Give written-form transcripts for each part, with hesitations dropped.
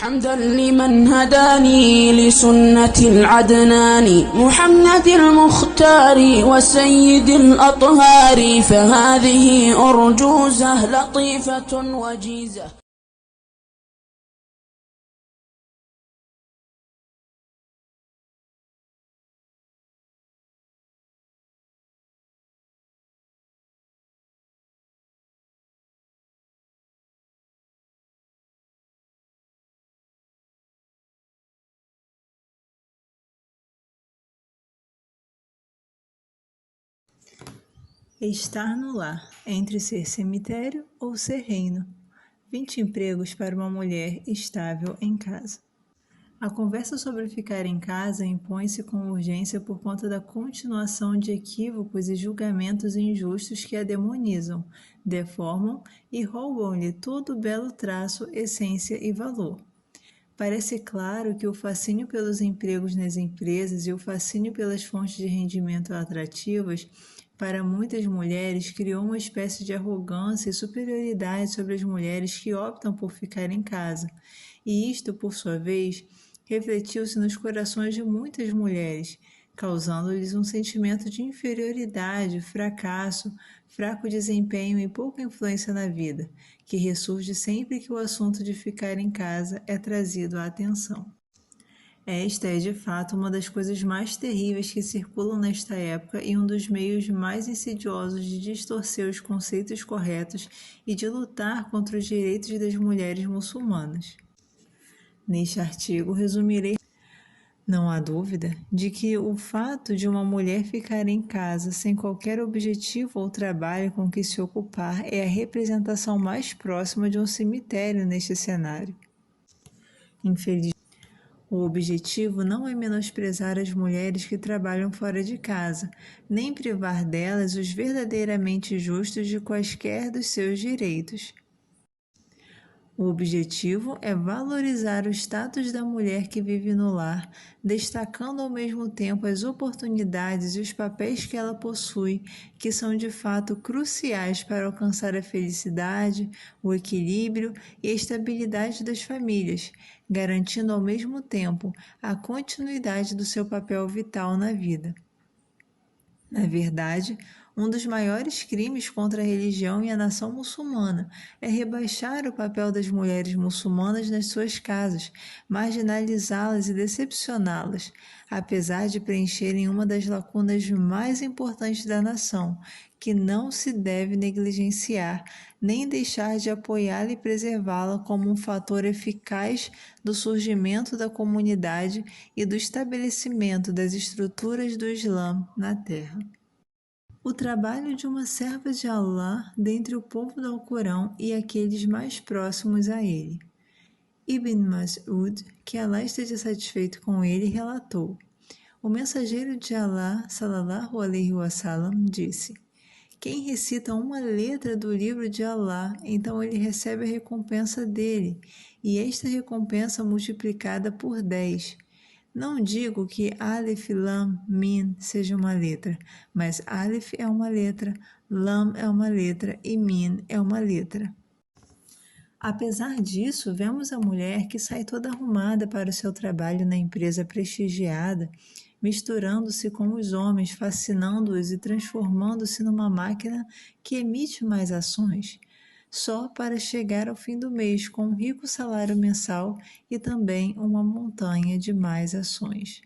حمدا لمن هداني لسنة العدنان محمد المختار وسيد الأطهار فهذه أرجوزة لطيفة وجيزة. Estar no lar, entre ser cemitério ou ser reino. 20 empregos para uma mulher estável em casa. A conversa sobre ficar em casa impõe-se com urgência por conta da continuação de equívocos e julgamentos injustos que a demonizam, deformam e roubam-lhe todo o belo traço, essência e valor. Parece claro que o fascínio pelos empregos nas empresas e o fascínio pelas fontes de rendimento atrativas para muitas mulheres criou uma espécie de arrogância e superioridade sobre as mulheres que optam por ficar em casa, e isto, por sua vez, refletiu-se nos corações de muitas mulheres, causando-lhes um sentimento de inferioridade, fracasso, fraco desempenho e pouca influência na vida, que ressurge sempre que o assunto de ficar em casa é trazido à atenção. Esta é, de fato, uma das coisas mais terríveis que circulam nesta época e um dos meios mais insidiosos de distorcer os conceitos corretos e de lutar contra os direitos das mulheres muçulmanas. Neste artigo, resumirei. Não há dúvida de que o fato de uma mulher ficar em casa sem qualquer objetivo ou trabalho com que se ocupar é a representação mais próxima de um cemitério neste cenário. Infelizmente, o objetivo não é menosprezar as mulheres que trabalham fora de casa, nem privar delas os verdadeiramente justos de quaisquer dos seus direitos. O objetivo é valorizar o status da mulher que vive no lar, destacando ao mesmo tempo as oportunidades e os papéis que ela possui, que são de fato cruciais para alcançar a felicidade, o equilíbrio e a estabilidade das famílias, garantindo ao mesmo tempo a continuidade do seu papel vital na vida. Na verdade, um dos maiores crimes contra a religião e a nação muçulmana é rebaixar o papel das mulheres muçulmanas nas suas casas, marginalizá-las e decepcioná-las, apesar de preencherem uma das lacunas mais importantes da nação, que não se deve negligenciar, nem deixar de apoiá-la e preservá-la como um fator eficaz do surgimento da comunidade e do estabelecimento das estruturas do Islã na terra. O trabalho de uma serva de Allah dentre o povo do Alcorão e aqueles mais próximos a ele. Ibn Mas'ud, que Allah esteja satisfeito com ele, relatou: o mensageiro de Allah, sallallahu alaihi wasallam, disse: quem recita uma letra do livro de Allah, então ele recebe a recompensa dele, e esta recompensa multiplicada por 10. Não digo que Alif, Lam, Min seja uma letra, mas Alif é uma letra, Lam é uma letra e Min é uma letra. Apesar disso, vemos a mulher que sai toda arrumada para o seu trabalho na empresa prestigiada, misturando-se com os homens, fascinando-os e transformando-se numa máquina que emite mais ações, só para chegar ao fim do mês com um rico salário mensal e também uma montanha de mais ações.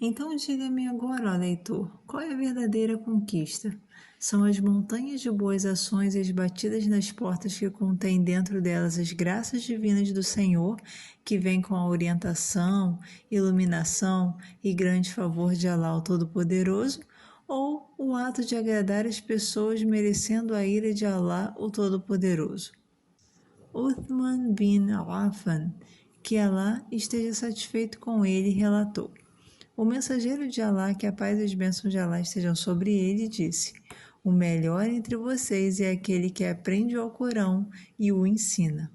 Então diga-me agora, ó leitor, qual é a verdadeira conquista? São as montanhas de boas ações e as batidas nas portas que contêm dentro delas as graças divinas do Senhor, que vêm com a orientação, iluminação e grande favor de Allah o Todo-Poderoso, ou o ato de agradar as pessoas merecendo a ira de Allah o Todo-Poderoso? Uthman bin Affan, que Allah esteja satisfeito com ele, relatou: o mensageiro de Allah, que a paz e as bênçãos de Allah estejam sobre ele, disse: o melhor entre vocês é aquele que aprende o Alcorão e o ensina.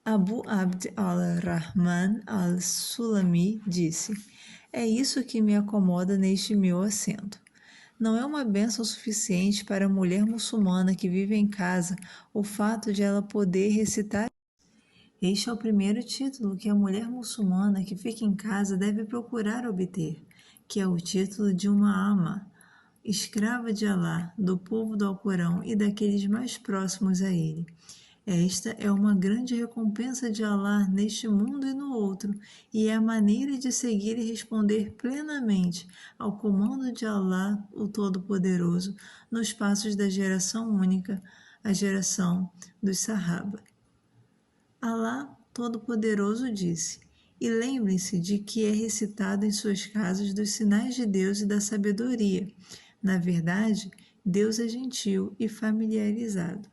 Abu Abd al-Rahman al-Sulami disse: é isso que me acomoda neste meu assento. Não é uma bênção suficiente para a mulher muçulmana que vive em casa o fato de ela poder recitar Este é o primeiro título que a mulher muçulmana que fica em casa deve procurar obter, que é o título de uma ama, escrava de Alá, do povo do Alcorão e daqueles mais próximos a ele. Esta é uma grande recompensa de Alá neste mundo e no outro, e é a maneira de seguir e responder plenamente ao comando de Alá, o Todo-Poderoso, nos passos da geração única, a geração dos Sahaba. Alá Todo-Poderoso disse: e lembrem-se de que é recitado em suas casas dos sinais de Deus e da sabedoria. Na verdade, Deus é gentil e familiarizado.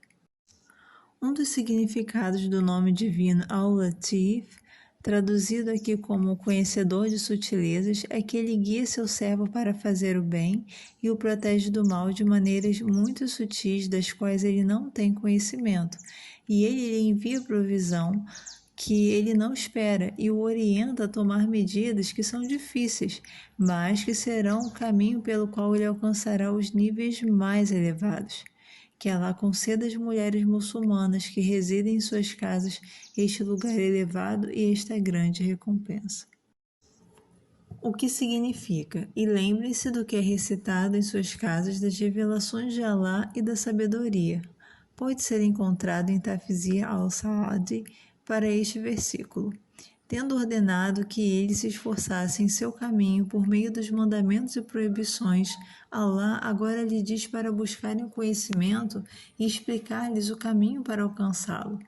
Um dos significados do nome divino Al-Latif, traduzido aqui como conhecedor de sutilezas, é que ele guia seu servo para fazer o bem e o protege do mal de maneiras muito sutis das quais ele não tem conhecimento, e ele lhe envia provisão que ele não espera e o orienta a tomar medidas que são difíceis, mas que serão o caminho pelo qual ele alcançará os níveis mais elevados. Que Alá conceda às mulheres muçulmanas que residem em suas casas este lugar elevado e esta grande recompensa. O que significa? E lembrem-se do que é recitado em suas casas das revelações de Alá e da sabedoria. Pode ser encontrado em Tafsir al-Sa'adi para este versículo. Tendo ordenado que ele se esforçasse em seu caminho por meio dos mandamentos e proibições, Alá agora lhe diz para buscarem o conhecimento e explicar-lhes o caminho para alcançá-lo.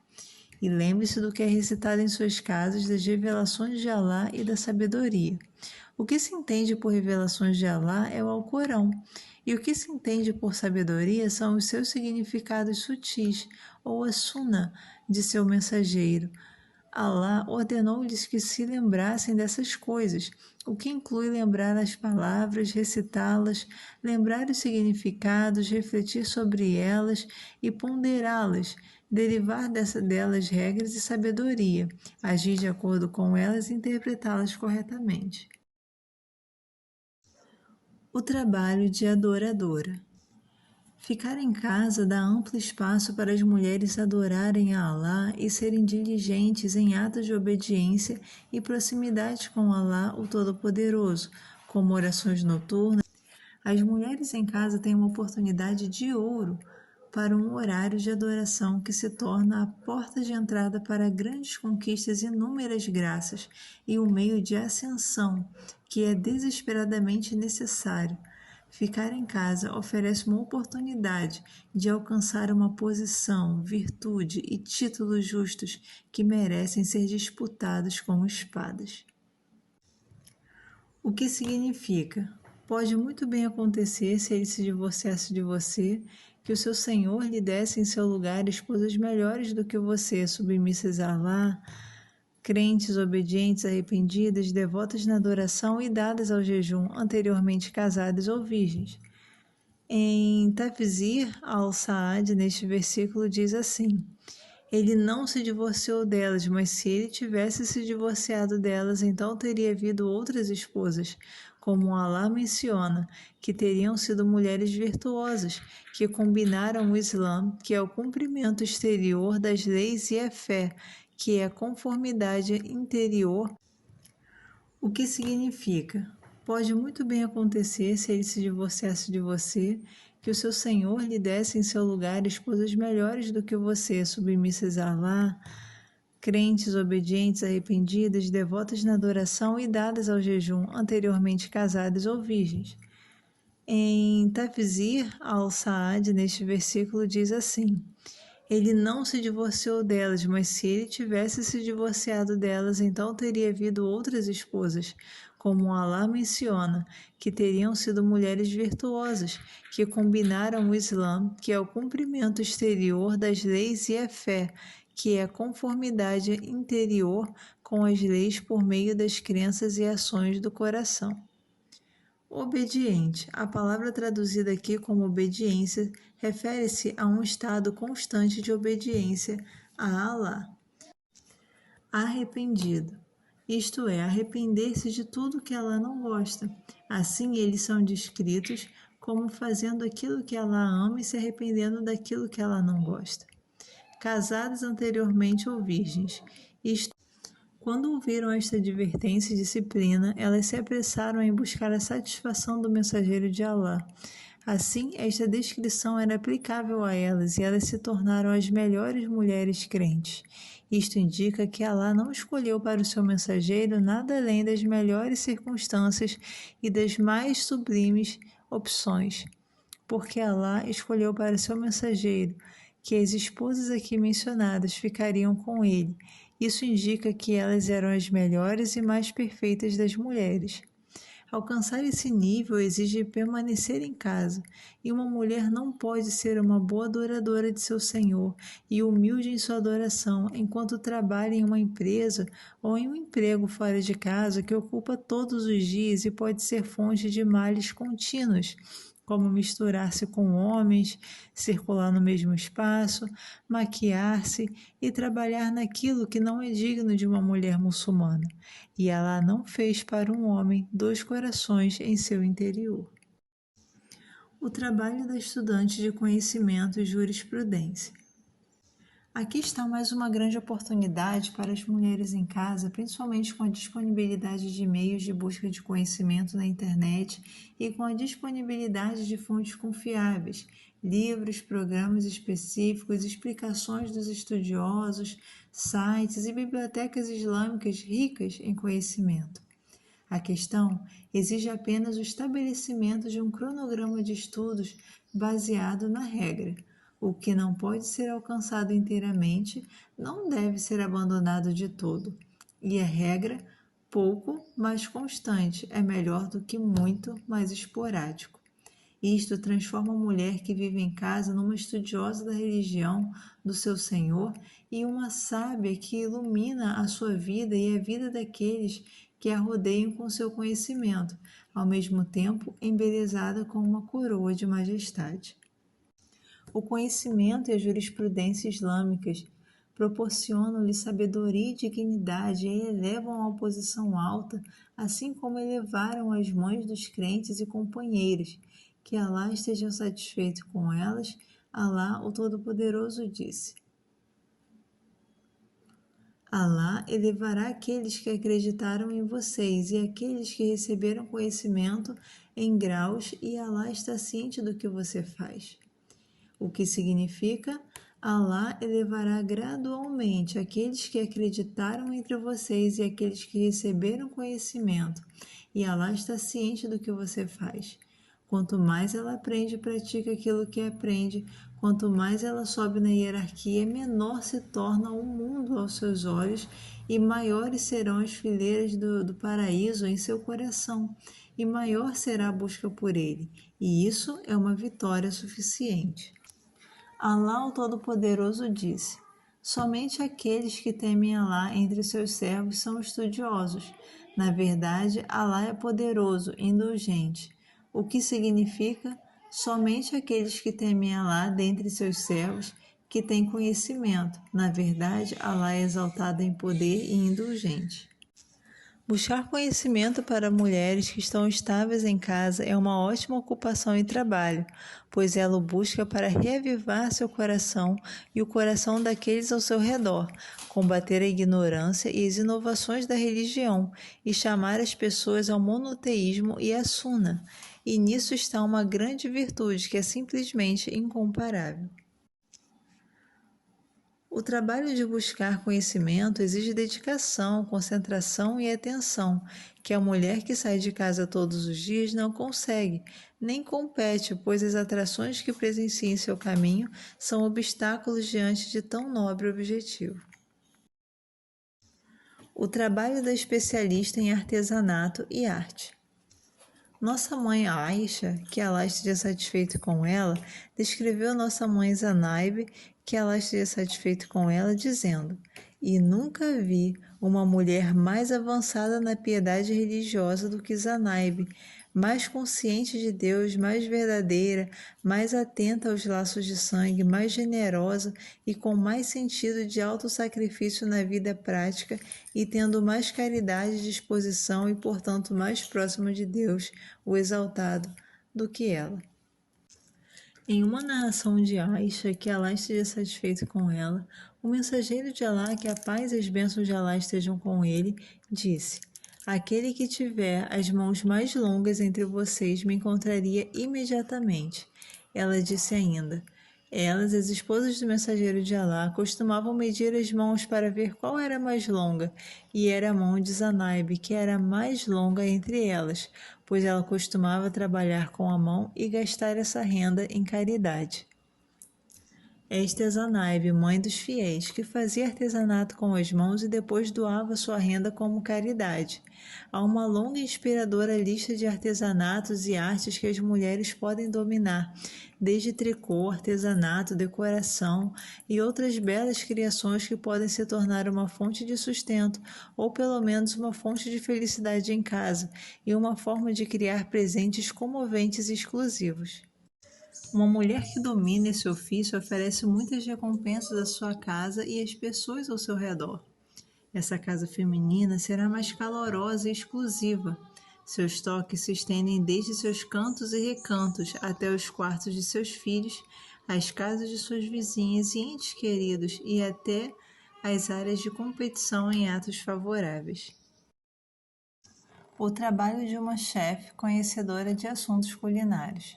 E lembre-se do que é recitado em suas casas das revelações de Alá e da sabedoria. O que se entende por revelações de Alá é o Alcorão, e o que se entende por sabedoria são os seus significados sutis, ou a Sunna de seu mensageiro. Alá ordenou-lhes que se lembrassem dessas coisas, o que inclui lembrar as palavras, recitá-las, lembrar os significados, refletir sobre elas e ponderá-las, derivar delas regras e sabedoria, agir de acordo com elas e interpretá-las corretamente. O trabalho de adoradora. Ficar em casa dá amplo espaço para as mulheres adorarem a Alá e serem diligentes em atos de obediência e proximidade com Alá, o Todo-Poderoso, como orações noturnas. As mulheres em casa têm uma oportunidade de ouro para um horário de adoração que se torna a porta de entrada para grandes conquistas e inúmeras graças e um meio de ascensão que é desesperadamente necessário. Ficar em casa oferece uma oportunidade de alcançar uma posição, virtude e títulos justos que merecem ser disputados com espadas. O que significa? Pode muito bem acontecer, se ele se divorciasse de você, que o seu Senhor lhe desse em seu lugar esposas melhores do que você, submissas a Alá, crentes, obedientes, arrependidas, devotas na adoração e dadas ao jejum, anteriormente casadas ou virgens. Em Tafsir al-Sa'ad, neste versículo, diz assim: ele não se divorciou delas, mas se ele tivesse se divorciado delas, então teria havido outras esposas, como Alá menciona, que teriam sido mulheres virtuosas, que combinaram o Islã, que é o cumprimento exterior das leis, e a fé, que é a conformidade interior. O que significa? Pode muito bem acontecer, se ele se divorciasse de você, que o seu Senhor lhe desse em seu lugar esposas melhores do que você, submissas a Alá, crentes, obedientes, arrependidas, devotas na adoração e dadas ao jejum, anteriormente casadas ou virgens. Em Tafsir al-Sa'ad, neste versículo, diz assim: ele não se divorciou delas, mas se ele tivesse se divorciado delas, então teria havido outras esposas, como Alá menciona, que teriam sido mulheres virtuosas, que combinaram o Islã, que é o cumprimento exterior das leis, e a fé, que é a conformidade interior com as leis por meio das crenças e ações do coração. Obediente. A palavra traduzida aqui como obediência refere-se a um estado constante de obediência a Alá. Arrependido. Isto é, arrepender-se de tudo que Alá não gosta. Assim, eles são descritos como fazendo aquilo que Alá ama e se arrependendo daquilo que Alá não gosta. Casadas anteriormente ou virgens. Quando ouviram esta advertência e disciplina, elas se apressaram em buscar a satisfação do mensageiro de Alá. Assim, esta descrição era aplicável a elas e elas se tornaram as melhores mulheres crentes. Isto indica que Alá não escolheu para o seu mensageiro nada além das melhores circunstâncias e das mais sublimes opções, porque Alá escolheu para o seu mensageiro que as esposas aqui mencionadas ficariam com ele. Isso indica que elas eram as melhores e mais perfeitas das mulheres. Alcançar esse nível exige permanecer em casa, e uma mulher não pode ser uma boa adoradora de seu Senhor e humilde em sua adoração enquanto trabalha em uma empresa ou em um emprego fora de casa que ocupa todos os dias e pode ser fonte de males contínuos, como misturar-se com homens, circular no mesmo espaço, maquiar-se e trabalhar naquilo que não é digno de uma mulher muçulmana. E Alá não fez para um homem 2 corações em seu interior. O trabalho da estudante de conhecimento e jurisprudência. Aqui está mais uma grande oportunidade para as mulheres em casa, principalmente com a disponibilidade de meios de busca de conhecimento na internet e com a disponibilidade de fontes confiáveis, livros, programas específicos, explicações dos estudiosos, sites e bibliotecas islâmicas ricas em conhecimento. A questão exige apenas o estabelecimento de um cronograma de estudos baseado na regra. O que não pode ser alcançado inteiramente não deve ser abandonado de todo. E a regra, pouco, mas constante, é melhor do que muito, mais esporádico. Isto transforma a mulher que vive em casa numa estudiosa da religião do seu Senhor e uma sábia que ilumina a sua vida e a vida daqueles que a rodeiam com seu conhecimento, ao mesmo tempo embelezada com uma coroa de majestade. O conhecimento e a jurisprudência islâmicas proporcionam-lhe sabedoria e dignidade e elevam a posição alta, assim como elevaram as mães dos crentes e companheiras. Que Alá esteja satisfeito com elas. Alá, o Todo-Poderoso, disse: Alá elevará aqueles que acreditaram em vocês e aqueles que receberam conhecimento em graus, e Alá está ciente do que você faz. O que significa: Alá elevará gradualmente aqueles que acreditaram entre vocês e aqueles que receberam conhecimento, e Alá está ciente do que você faz. Quanto mais ela aprende e pratica aquilo que aprende, quanto mais ela sobe na hierarquia, menor se torna o mundo aos seus olhos e maiores serão as fileiras do paraíso em seu coração, e maior será a busca por ele, e isso é uma vitória suficiente. Alá, o Todo-Poderoso, disse: somente aqueles que temem Alá entre seus servos são estudiosos. Na verdade, Alá é poderoso, indulgente. O que significa: somente aqueles que temem Alá dentre seus servos que têm conhecimento. Na verdade, Alá é exaltado em poder e indulgente. Buscar conhecimento para mulheres que estão estáveis em casa é uma ótima ocupação e trabalho, pois ela o busca para reavivar seu coração e o coração daqueles ao seu redor, combater a ignorância e as inovações da religião e chamar as pessoas ao monoteísmo e à suna. E nisso está uma grande virtude que é simplesmente incomparável. O trabalho de buscar conhecimento exige dedicação, concentração e atenção, que a mulher que sai de casa todos os dias não consegue, nem compete, pois as atrações que presencia em seu caminho são obstáculos diante de tão nobre objetivo. O trabalho da especialista em artesanato e arte. Nossa mãe Aisha, que Alá esteja satisfeito com ela, descreveu nossa mãe Zanaib, que Alá esteja satisfeito com ela, dizendo: e nunca vi uma mulher mais avançada na piedade religiosa do que Zanaib, mais consciente de Deus, mais verdadeira, mais atenta aos laços de sangue, mais generosa e com mais sentido de autossacrifício na vida prática e tendo mais caridade e disposição e, portanto, mais próxima de Deus, o exaltado, do que ela. Em uma narração de Aisha, que Allah esteja satisfeito com ela, o mensageiro de Allah, que a paz e as bênçãos de Allah estejam com ele, disse: aquele que tiver as mãos mais longas entre vocês me encontraria imediatamente. Ela disse ainda: elas, as esposas do mensageiro de Allah, costumavam medir as mãos para ver qual era mais longa, e era a mão de Zanaib, que era a mais longa entre elas, pois ela costumava trabalhar com a mão e gastar essa renda em caridade. Esta é Zanaib, mãe dos fiéis, que fazia artesanato com as mãos e depois doava sua renda como caridade. Há uma longa e inspiradora lista de artesanatos e artes que as mulheres podem dominar, desde tricô, artesanato, decoração e outras belas criações que podem se tornar uma fonte de sustento ou pelo menos uma fonte de felicidade em casa e uma forma de criar presentes comoventes e exclusivos. Uma mulher que domina esse ofício oferece muitas recompensas à sua casa e às pessoas ao seu redor. Essa casa feminina será mais calorosa e exclusiva. Seus toques se estendem desde seus cantos e recantos até os quartos de seus filhos, as casas de suas vizinhas e entes queridos e até as áreas de competição em atos favoráveis. O trabalho de uma chefe conhecedora de assuntos culinários.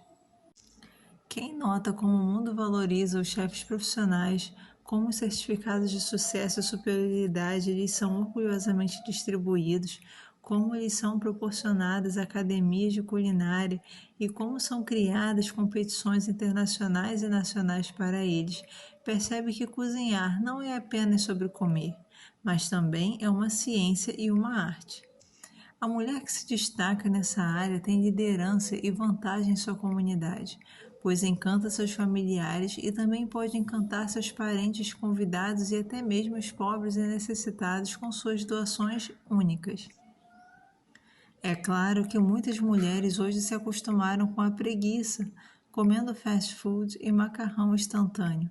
Quem nota como o mundo valoriza os chefes profissionais, como os certificados de sucesso e superioridade lhes são orgulhosamente distribuídos, como lhes são proporcionadas academias de culinária e como são criadas competições internacionais e nacionais para eles, percebe que cozinhar não é apenas sobre comer, mas também é uma ciência e uma arte. A mulher que se destaca nessa área tem liderança e vantagem em sua comunidade, pois encanta seus familiares e também pode encantar seus parentes convidados e até mesmo os pobres e necessitados com suas doações únicas. É claro que muitas mulheres hoje se acostumaram com a preguiça, comendo fast food e macarrão instantâneo.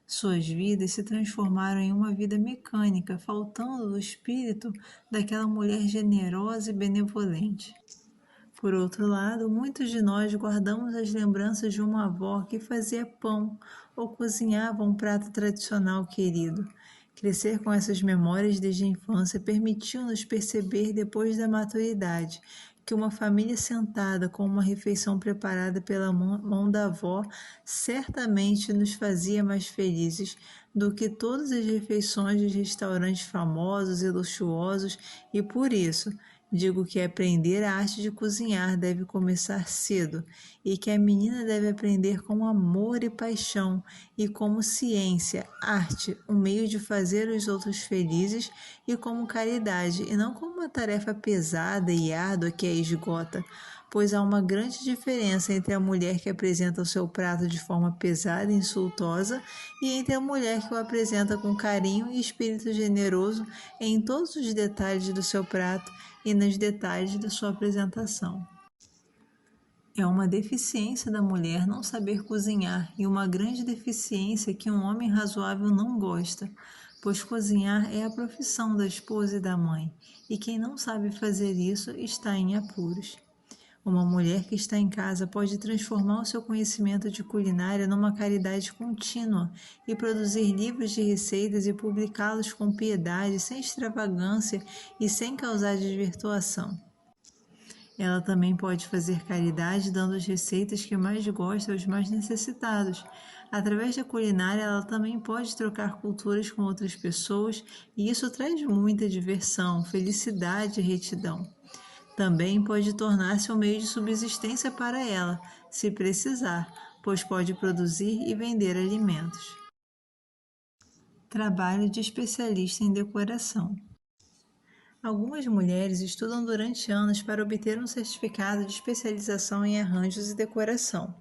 Suas vidas se transformaram em uma vida mecânica, faltando o espírito daquela mulher generosa e benevolente. Por outro lado, muitos de nós guardamos as lembranças de uma avó que fazia pão ou cozinhava um prato tradicional querido. Crescer com essas memórias desde a infância permitiu-nos perceber depois da maturidade que uma família sentada com uma refeição preparada pela mão da avó certamente nos fazia mais felizes do que todas as refeições de restaurantes famosos e luxuosos, e por isso digo que aprender a arte de cozinhar deve começar cedo e que a menina deve aprender com amor e paixão e como ciência, arte, um meio de fazer os outros felizes e como caridade e não como uma tarefa pesada e árdua que a esgota, pois há uma grande diferença entre a mulher que apresenta o seu prato de forma pesada e insultosa e entre a mulher que o apresenta com carinho e espírito generoso em todos os detalhes do seu prato e nos detalhes da sua apresentação. É uma deficiência da mulher não saber cozinhar e uma grande deficiência que um homem razoável não gosta, pois cozinhar é a profissão da esposa e da mãe, e quem não sabe fazer isso está em apuros. Uma mulher que está em casa pode transformar o seu conhecimento de culinária numa caridade contínua e produzir livros de receitas e publicá-los com piedade, sem extravagância e sem causar desvirtuação. Ela também pode fazer caridade dando as receitas que mais gosta aos mais necessitados. Através da culinária, ela também pode trocar culturas com outras pessoas e isso traz muita diversão, felicidade e retidão. Também pode tornar-se um meio de subsistência para ela, se precisar, pois pode produzir e vender alimentos. Trabalho de especialista em decoração. Algumas mulheres estudam durante anos para obter um certificado de especialização em arranjos e decoração.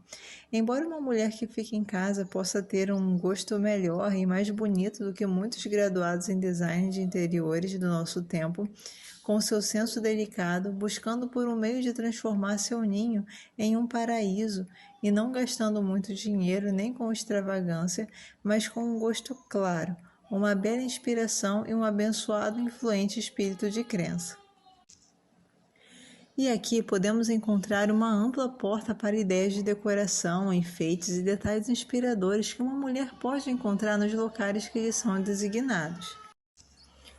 Embora uma mulher que fique em casa possa ter um gosto melhor e mais bonito do que muitos graduados em design de interiores do nosso tempo, com seu senso delicado, buscando por um meio de transformar seu ninho em um paraíso e não gastando muito dinheiro nem com extravagância, mas com um gosto claro, uma bela inspiração e um abençoado e influente espírito de crença. E aqui podemos encontrar uma ampla porta para ideias de decoração, enfeites e detalhes inspiradores que uma mulher pode encontrar nos locais que lhe são designados.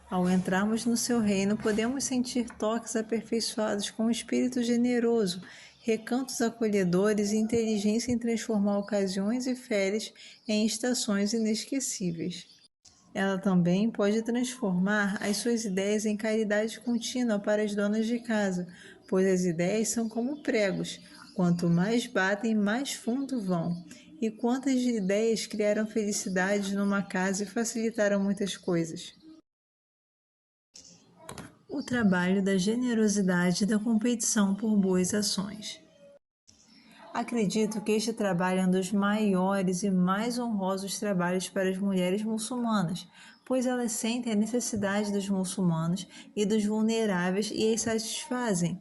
Ao entrarmos no seu reino, podemos sentir toques aperfeiçoados com um espírito generoso, recantos acolhedores e inteligência em transformar ocasiões e férias em estações inesquecíveis. Ela também pode transformar as suas ideias em caridade contínua para as donas de casa, pois as ideias são como pregos. Quanto mais batem, mais fundo vão. E quantas ideias criaram felicidade numa casa e facilitaram muitas coisas. O trabalho da generosidade e da competição por boas ações. Acredito que este trabalho é um dos maiores e mais honrosos trabalhos para as mulheres muçulmanas, pois elas sentem a necessidade dos muçulmanos e dos vulneráveis e as satisfazem,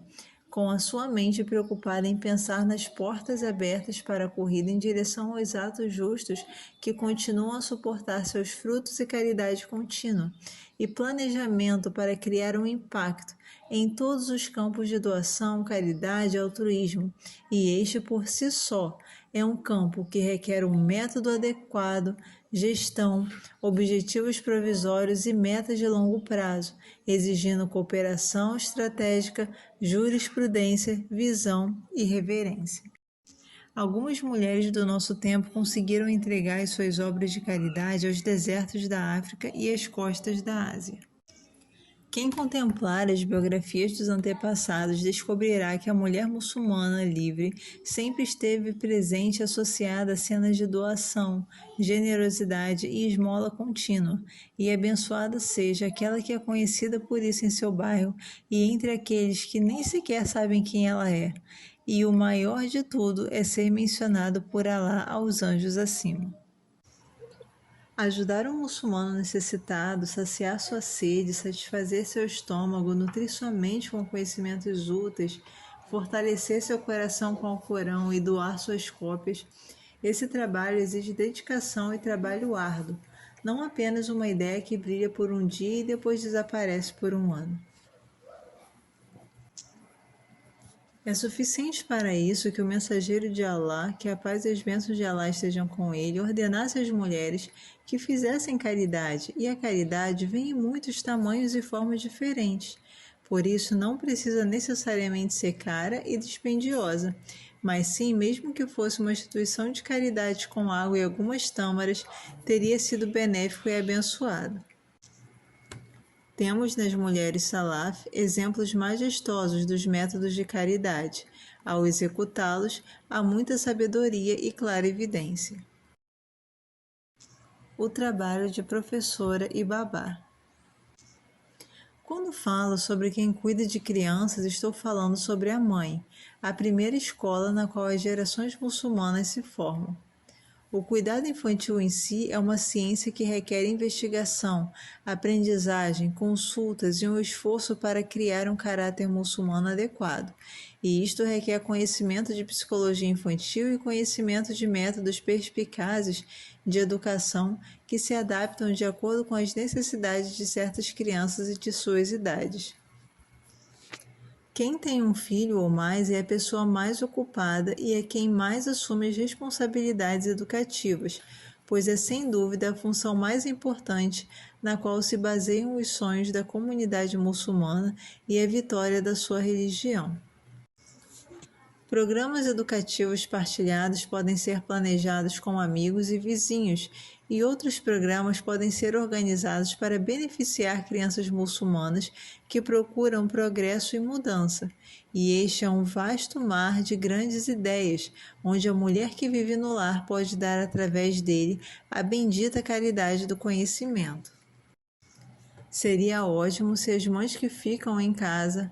com a sua mente preocupada em pensar nas portas abertas para a corrida em direção aos atos justos que continuam a suportar seus frutos e caridade contínua, e planejamento para criar um impacto em todos os campos de doação, caridade e altruísmo, e este por si só é um campo que requer um método adequado, gestão, objetivos provisórios e metas de longo prazo, exigindo cooperação estratégica, jurisprudência, visão e reverência. Algumas mulheres do nosso tempo conseguiram entregar as suas obras de caridade aos desertos da África e às costas da Ásia. Quem contemplar as biografias dos antepassados descobrirá que a mulher muçulmana livre sempre esteve presente associada a cenas de doação, generosidade e esmola contínua, e abençoada seja aquela que é conhecida por isso em seu bairro e entre aqueles que nem sequer sabem quem ela é. E o maior de tudo é ser mencionado por Alá aos anjos acima. Ajudar um muçulmano necessitado, saciar sua sede, satisfazer seu estômago, nutrir sua mente com conhecimentos úteis, fortalecer seu coração com o Corão e doar suas cópias. Esse trabalho exige dedicação e trabalho árduo, não apenas uma ideia que brilha por um dia e depois desaparece por um ano. É suficiente para isso que o mensageiro de Alá, que a paz e as bênçãos de Alá estejam com ele, ordenasse às mulheres que fizessem caridade, e a caridade vem em muitos tamanhos e formas diferentes. Por isso, não precisa necessariamente ser cara e dispendiosa, mas sim, mesmo que fosse uma instituição de caridade com água e algumas tâmaras, teria sido benéfico e abençoado. Temos nas mulheres salaf exemplos majestosos dos métodos de caridade. Ao executá-los, há muita sabedoria e clarividência. O trabalho de professora e babá. Quando falo sobre quem cuida de crianças, estou falando sobre a mãe, a primeira escola na qual as gerações muçulmanas se formam. O cuidado infantil em si é uma ciência que requer investigação, aprendizagem, consultas e um esforço para criar um caráter muçulmano adequado. E isto requer conhecimento de psicologia infantil e conhecimento de métodos perspicazes de educação que se adaptam de acordo com as necessidades de certas crianças e de suas idades. Quem tem um filho ou mais é a pessoa mais ocupada e é quem mais assume as responsabilidades educativas, pois é sem dúvida a função mais importante na qual se baseiam os sonhos da comunidade muçulmana e a vitória da sua religião. Programas educativos partilhados podem ser planejados com amigos e vizinhos, e outros programas podem ser organizados para beneficiar crianças muçulmanas que procuram progresso e mudança. E este é um vasto mar de grandes ideias, onde a mulher que vive no lar pode dar através dele a bendita caridade do conhecimento. Seria ótimo se as mães que ficam em casa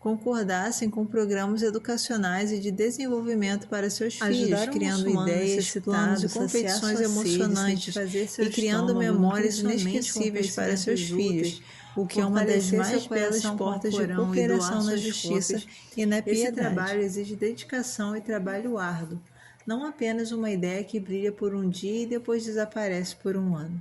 concordassem com programas educacionais e de desenvolvimento para seus filhos, criando ideias, planos e competições emocionantes e criando memórias inesquecíveis para seus filhos, o que é uma das mais belas portas de cooperação na justiça e na piedade. Esse trabalho exige dedicação e trabalho árduo, não apenas uma ideia que brilha por um dia e depois desaparece por um ano.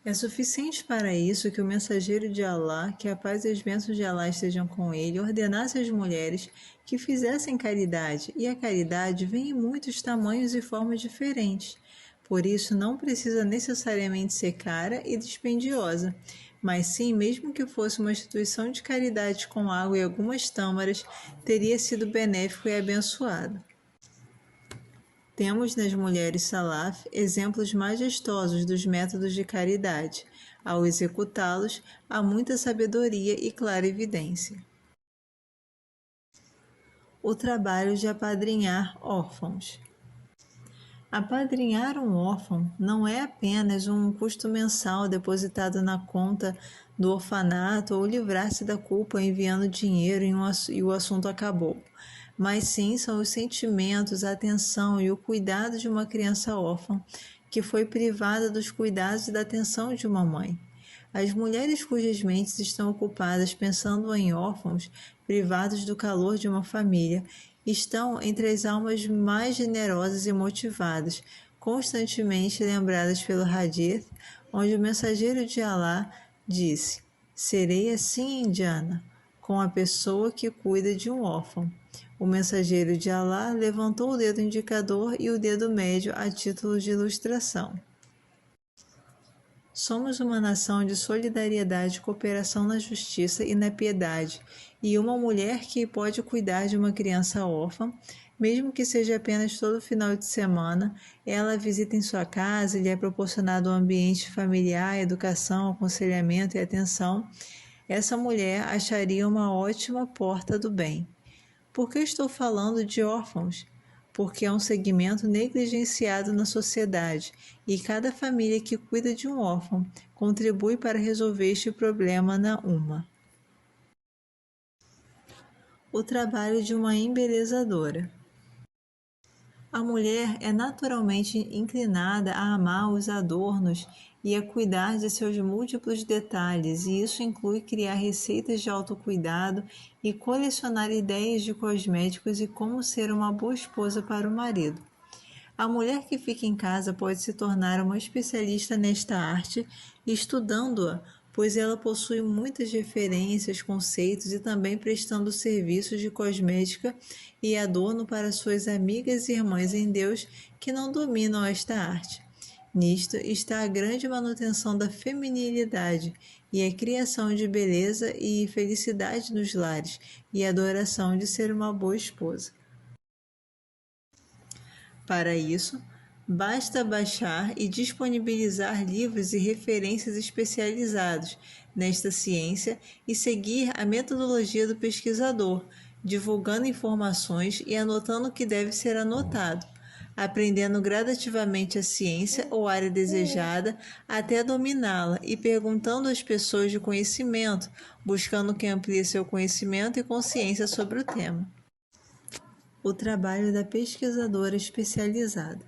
É suficiente para isso que o mensageiro de Alá, que a paz e as bênçãos de Alá estejam com ele, ordenasse às mulheres que fizessem caridade, e a caridade vem em muitos tamanhos e formas diferentes. Por isso, não precisa necessariamente ser cara e dispendiosa, mas sim, mesmo que fosse uma instituição de caridade com água e algumas tâmaras, teria sido benéfico e abençoado. Temos nas mulheres salaf exemplos majestosos dos métodos de caridade. Ao executá-los, há muita sabedoria e clarividência. O trabalho de apadrinhar órfãos. Apadrinhar um órfão não é apenas um custo mensal depositado na conta do orfanato ou livrar-se da culpa enviando dinheiro e o assunto acabou, mas sim são os sentimentos, a atenção e o cuidado de uma criança órfã que foi privada dos cuidados e da atenção de uma mãe. As mulheres cujas mentes estão ocupadas pensando em órfãos privados do calor de uma família estão entre as almas mais generosas e motivadas, constantemente lembradas pelo Hadith, onde o mensageiro de Alá disse: serei assim indiana, com a pessoa que cuida de um órfão. O mensageiro de Alá levantou o dedo indicador e o dedo médio a título de ilustração. Somos uma nação de solidariedade, cooperação na justiça e na piedade, e uma mulher que pode cuidar de uma criança órfã, mesmo que seja apenas todo final de semana, ela visita em sua casa e lhe é proporcionado um ambiente familiar, educação, aconselhamento e atenção, essa mulher acharia uma ótima porta do bem. Por que estou falando de órfãos? Porque é um segmento negligenciado na sociedade e cada família que cuida de um órfão contribui para resolver este problema na UMA. O trabalho de uma embelezadora. A mulher é naturalmente inclinada a amar os adornos e a cuidar de seus múltiplos detalhes, e isso inclui criar receitas de autocuidado e colecionar ideias de cosméticos e como ser uma boa esposa para o marido. A mulher que fica em casa pode se tornar uma especialista nesta arte, estudando-a, pois ela possui muitas referências, conceitos e também prestando serviços de cosmética e adorno para suas amigas e irmãs em Deus que não dominam esta arte. Nisto está a grande manutenção da feminilidade e a criação de beleza e felicidade nos lares e a adoração de ser uma boa esposa. Para isso, basta baixar e disponibilizar livros e referências especializados nesta ciência e seguir a metodologia do pesquisador, divulgando informações e anotando o que deve ser anotado, aprendendo gradativamente a ciência ou área desejada até dominá-la e perguntando às pessoas de conhecimento, buscando que amplie seu conhecimento e consciência sobre o tema. O trabalho da pesquisadora especializada.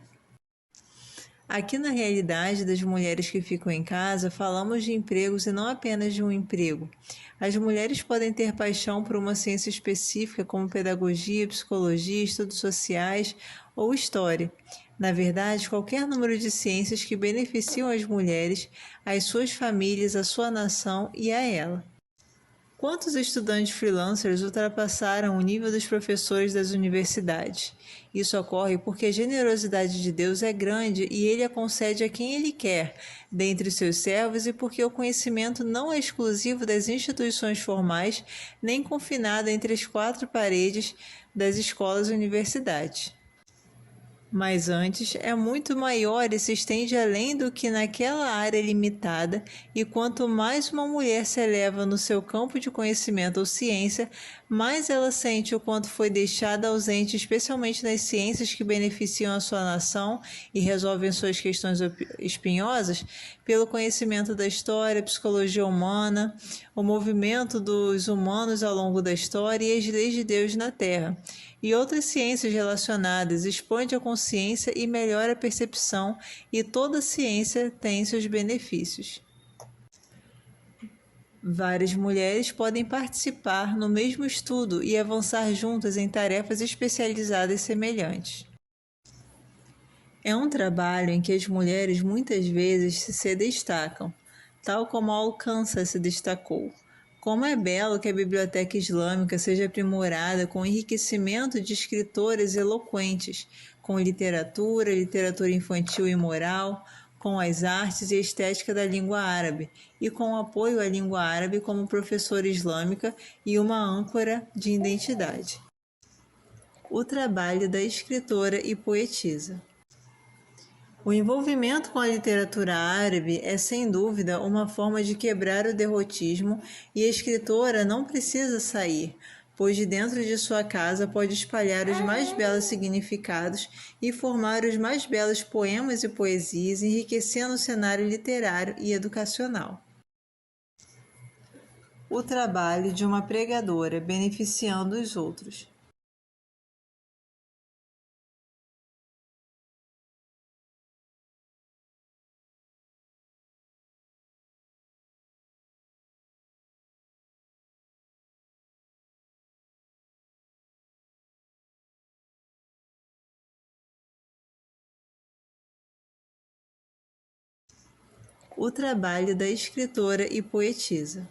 Aqui na realidade das mulheres que ficam em casa, falamos de empregos e não apenas de um emprego. As mulheres podem ter paixão por uma ciência específica como pedagogia, psicologia, estudos sociais ou história. Na verdade, qualquer número de ciências que beneficiam as mulheres, as suas famílias, a sua nação e a ela. Quantos estudantes freelancers ultrapassaram o nível dos professores das universidades? Isso ocorre porque a generosidade de Deus é grande e Ele a concede a quem Ele quer, dentre seus servos, e porque o conhecimento não é exclusivo das instituições formais, nem confinado entre as quatro paredes das escolas e universidades. Mas antes é muito maior e se estende além do que naquela área limitada, e quanto mais uma mulher se eleva no seu campo de conhecimento ou ciência, mais ela sente o quanto foi deixada ausente, especialmente nas ciências que beneficiam a sua nação e resolvem suas questões espinhosas, pelo conhecimento da história, psicologia humana, o movimento dos humanos ao longo da história e as leis de Deus na Terra. E outras ciências relacionadas, expande a consciência e melhora a percepção, e toda ciência tem seus benefícios. Várias mulheres podem participar no mesmo estudo e avançar juntas em tarefas especializadas semelhantes. É um trabalho em que as mulheres muitas vezes se destacam, tal como Al-Kansa se destacou. Como é belo que a biblioteca islâmica seja aprimorada com o enriquecimento de escritores eloquentes, com literatura, literatura infantil e moral, com as artes e estética da língua árabe, e com apoio à língua árabe como professora islâmica e uma âncora de identidade. O trabalho da escritora e poetisa. O envolvimento com a literatura árabe é, sem dúvida, uma forma de quebrar o derrotismo e a escritora não precisa sair, pois de dentro de sua casa pode espalhar os mais belos significados e formar os mais belos poemas e poesias, enriquecendo o cenário literário e educacional. O trabalho de uma pregadora beneficiando os outros. O trabalho da escritora e poetisa.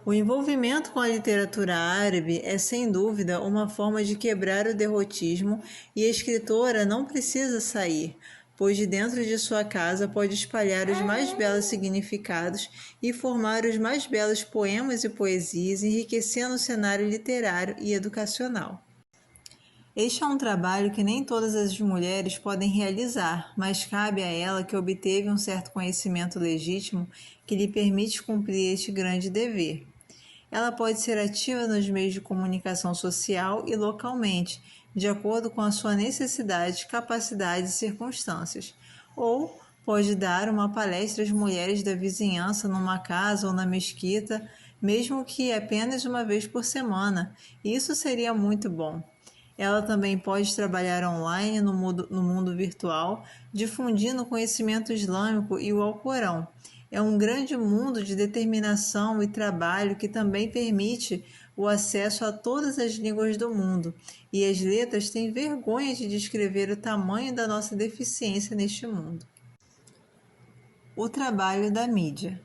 O envolvimento com a literatura árabe é, sem dúvida, uma forma de quebrar o derrotismo e a escritora não precisa sair, pois de dentro de sua casa pode espalhar os mais belos significados e formar os mais belos poemas e poesias, enriquecendo o cenário literário e educacional. Este é um trabalho que nem todas as mulheres podem realizar, mas cabe a ela que obteve um certo conhecimento legítimo que lhe permite cumprir este grande dever. Ela pode ser ativa nos meios de comunicação social e localmente, de acordo com a sua necessidade, capacidade e circunstâncias, ou pode dar uma palestra às mulheres da vizinhança numa casa ou na mesquita, mesmo que apenas uma vez por semana. Isso seria muito bom. Ela também pode trabalhar online no mundo virtual, difundindo o conhecimento islâmico e o Alcorão. É um grande mundo de determinação e trabalho que também permite o acesso a todas as línguas do mundo, e as letras têm vergonha de descrever o tamanho da nossa deficiência neste mundo. O trabalho da mídia.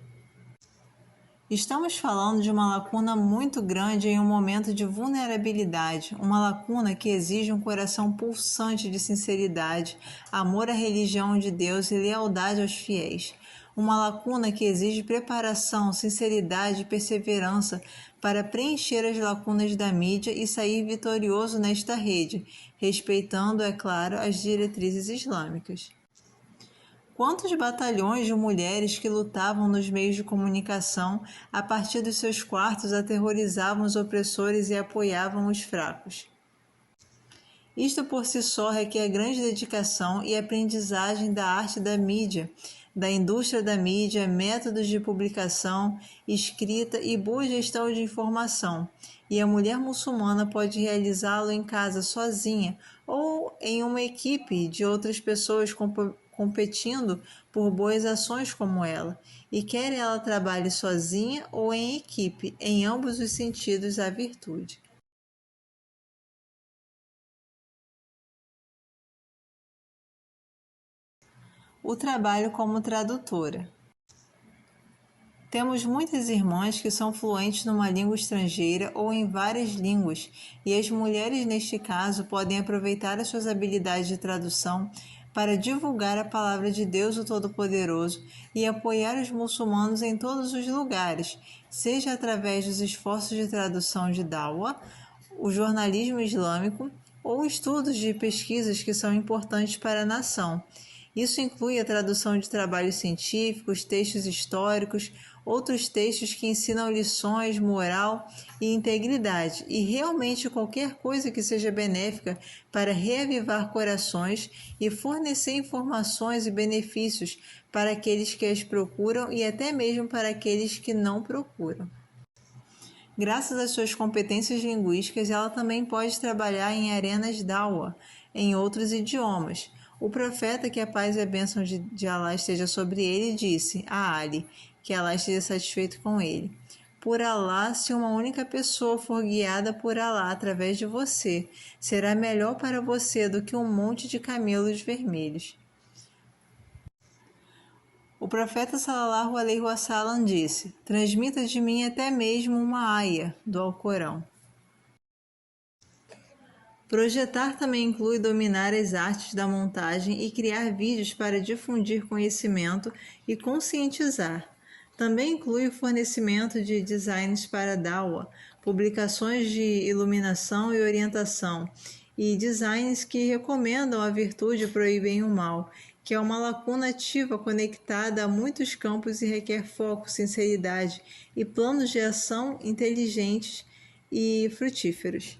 Estamos falando de uma lacuna muito grande em um momento de vulnerabilidade, uma lacuna que exige um coração pulsante de sinceridade, amor à religião de Deus e lealdade aos fiéis. Uma lacuna que exige preparação, sinceridade e perseverança para preencher as lacunas da mídia e sair vitorioso nesta rede, respeitando, é claro, as diretrizes islâmicas. Quantos batalhões de mulheres que lutavam nos meios de comunicação, a partir dos seus quartos, aterrorizavam os opressores e apoiavam os fracos. Isto por si só requer grande dedicação e aprendizagem da arte da mídia, da indústria da mídia, métodos de publicação, escrita e boa gestão de informação. E a mulher muçulmana pode realizá-lo em casa sozinha ou em uma equipe de outras pessoas competindo por boas ações como ela, e quer ela trabalhe sozinha ou em equipe, em ambos os sentidos a virtude. O trabalho como tradutora. Temos muitas irmãs que são fluentes numa língua estrangeira ou em várias línguas, e as mulheres, neste caso, podem aproveitar as suas habilidades de tradução para divulgar a palavra de Deus o Todo-Poderoso e apoiar os muçulmanos em todos os lugares, seja através dos esforços de tradução de Dawa, o jornalismo islâmico ou estudos de pesquisas que são importantes para a nação. Isso inclui a tradução de trabalhos científicos, textos históricos, outros textos que ensinam lições, moral e integridade, e realmente qualquer coisa que seja benéfica para reavivar corações e fornecer informações e benefícios para aqueles que as procuram e até mesmo para aqueles que não procuram. Graças às suas competências linguísticas, ela também pode trabalhar em arenas Dawa, em outros idiomas. O profeta, que a paz e a bênção de Allah esteja sobre ele, disse a Ali, que Allah esteja satisfeito com ele: por Allah, se uma única pessoa for guiada por Allah através de você, será melhor para você do que um monte de camelos vermelhos. O profeta Sallallahu Alaihi Wasallam disse: transmita de mim até mesmo uma aia do Alcorão. Projetar também inclui dominar as artes da montagem e criar vídeos para difundir conhecimento e conscientizar. Também inclui o fornecimento de designs para Dawa, publicações de iluminação e orientação, e designs que recomendam a virtude e proíbem o mal, que é uma lacuna ativa conectada a muitos campos e requer foco, sinceridade e planos de ação inteligentes e frutíferos.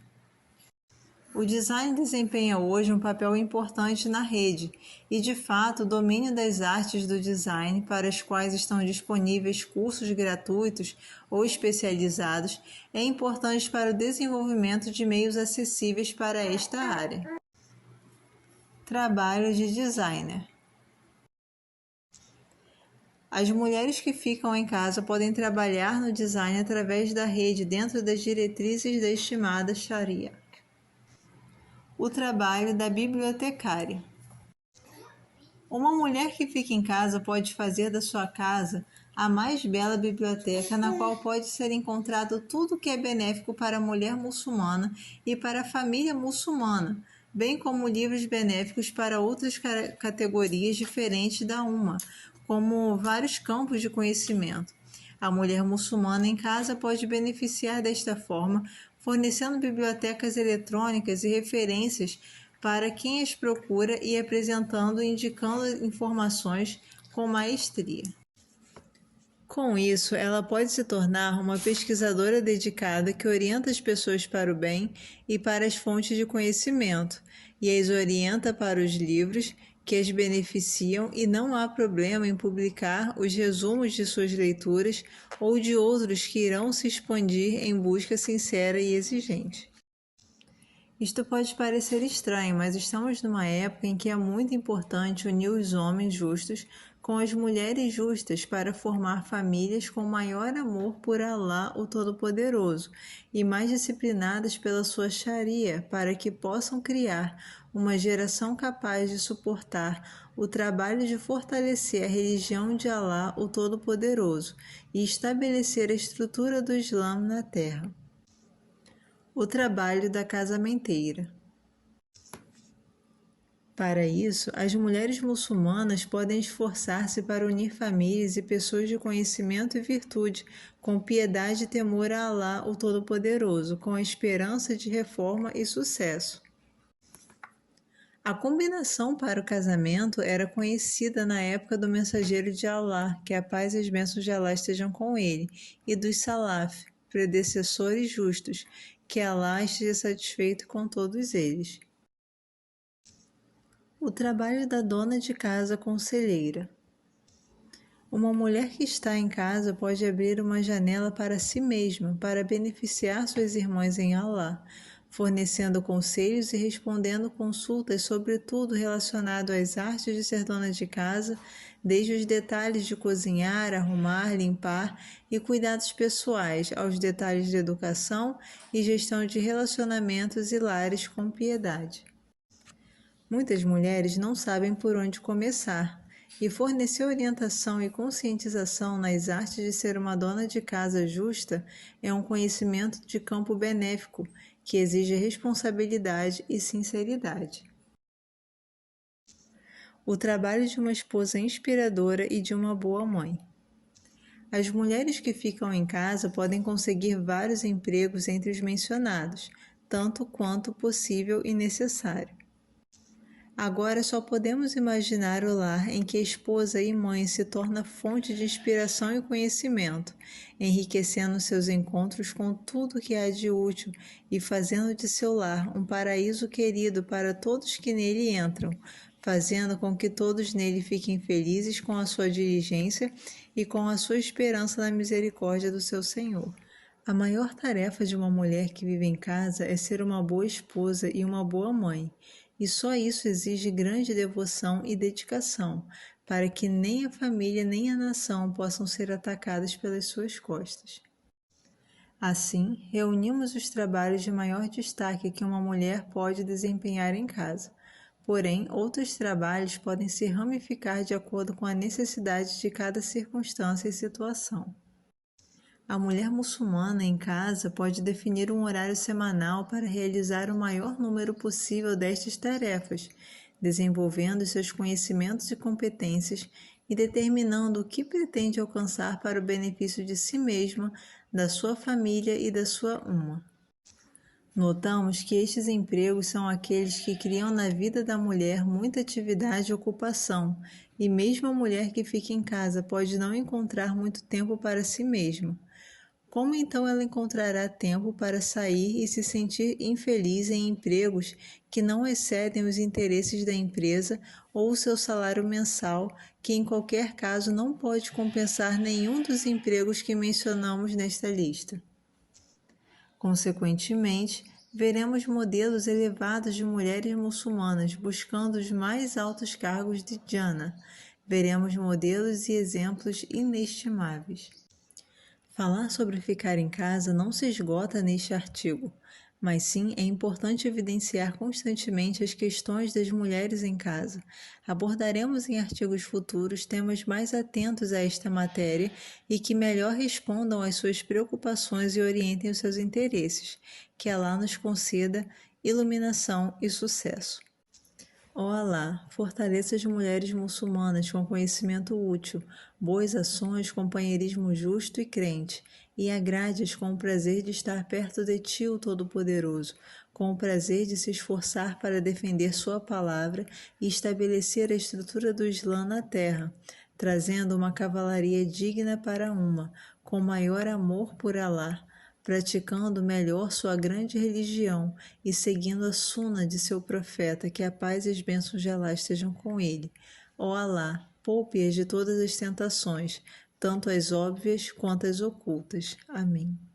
O design desempenha hoje um papel importante na rede e, de fato, o domínio das artes do design, para as quais estão disponíveis cursos gratuitos ou especializados, é importante para o desenvolvimento de meios acessíveis para esta área. Trabalho de designer. As mulheres que ficam em casa podem trabalhar no design através da rede dentro das diretrizes da estimada Sharia. O trabalho da bibliotecária. Uma mulher que fica em casa pode fazer da sua casa a mais bela biblioteca, na qual pode ser encontrado tudo que é benéfico para a mulher muçulmana e para a família muçulmana, bem como livros benéficos para outras categorias diferentes da uma, como vários campos de conhecimento. A mulher muçulmana em casa pode beneficiar desta forma, fornecendo bibliotecas eletrônicas e referências para quem as procura e apresentando e indicando informações com maestria. Com isso, ela pode se tornar uma pesquisadora dedicada que orienta as pessoas para o bem e para as fontes de conhecimento, e as orienta para os livros que as beneficiam, e não há problema em publicar os resumos de suas leituras ou de outros que irão se expandir em busca sincera e exigente. Isto pode parecer estranho, mas estamos numa época em que é muito importante unir os homens justos com as mulheres justas para formar famílias com maior amor por Alá, o Todo-Poderoso, e mais disciplinadas pela sua Sharia, para que possam criar uma geração capaz de suportar o trabalho de fortalecer a religião de Alá, o Todo-Poderoso, e estabelecer a estrutura do Islã na Terra. O trabalho da casamenteira. Para isso, as mulheres muçulmanas podem esforçar-se para unir famílias e pessoas de conhecimento e virtude, com piedade e temor a Alá, o Todo-Poderoso, com a esperança de reforma e sucesso. A combinação para o casamento era conhecida na época do mensageiro de Alá, que a paz e as bênçãos de Alá estejam com ele, e dos Salaf, predecessores justos, que Alá esteja satisfeito com todos eles. O trabalho da dona de casa conselheira. Uma mulher que está em casa pode abrir uma janela para si mesma, para beneficiar suas irmãs em Alá, fornecendo conselhos e respondendo consultas sobre tudo relacionado às artes de ser dona de casa, desde os detalhes de cozinhar, arrumar, limpar e cuidados pessoais, aos detalhes de educação e gestão de relacionamentos e lares com piedade. Muitas mulheres não sabem por onde começar, e fornecer orientação e conscientização nas artes de ser uma dona de casa justa é um conhecimento de campo benéfico que exige responsabilidade e sinceridade. O trabalho de uma esposa inspiradora e de uma boa mãe. As mulheres que ficam em casa podem conseguir vários empregos entre os mencionados, tanto quanto possível e necessário. Agora só podemos imaginar o lar em que a esposa e mãe se torna fonte de inspiração e conhecimento, enriquecendo seus encontros com tudo que há de útil e fazendo de seu lar um paraíso querido para todos que nele entram, fazendo com que todos nele fiquem felizes com a sua diligência e com a sua esperança na misericórdia do seu Senhor. A maior tarefa de uma mulher que vive em casa é ser uma boa esposa e uma boa mãe. E só isso exige grande devoção e dedicação, para que nem a família nem a nação possam ser atacadas pelas suas costas. Assim, reunimos os trabalhos de maior destaque que uma mulher pode desempenhar em casa. Porém, outros trabalhos podem se ramificar de acordo com a necessidade de cada circunstância e situação. A mulher muçulmana em casa pode definir um horário semanal para realizar o maior número possível destas tarefas, desenvolvendo seus conhecimentos e competências e determinando o que pretende alcançar para o benefício de si mesma, da sua família e da sua umma. Notamos que estes empregos são aqueles que criam na vida da mulher muita atividade e ocupação, e mesmo a mulher que fica em casa pode não encontrar muito tempo para si mesma. Como então ela encontrará tempo para sair e se sentir infeliz em empregos que não excedem os interesses da empresa ou o seu salário mensal, que em qualquer caso não pode compensar nenhum dos empregos que mencionamos nesta lista? Consequentemente, veremos modelos elevados de mulheres muçulmanas buscando os mais altos cargos de Jannah. Veremos modelos e exemplos inestimáveis. Falar sobre ficar em casa não se esgota neste artigo, mas sim é importante evidenciar constantemente as questões das mulheres em casa. Abordaremos em artigos futuros temas mais atentos a esta matéria e que melhor respondam às suas preocupações e orientem os seus interesses. Que Alá nos conceda iluminação e sucesso. Ó Alá, fortaleça as mulheres muçulmanas com conhecimento útil, boas ações, companheirismo justo e crente, e agrade-as com o prazer de estar perto de Ti, o Todo-Poderoso, com o prazer de se esforçar para defender Sua palavra e estabelecer a estrutura do Islã na terra, trazendo uma cavalaria digna para a umma, com maior amor por Alá, praticando melhor sua grande religião e seguindo a suna de seu profeta, que a paz e as bênçãos de Alá estejam com ele. Ó Alá, poupe-as de todas as tentações, tanto as óbvias quanto as ocultas. Amém.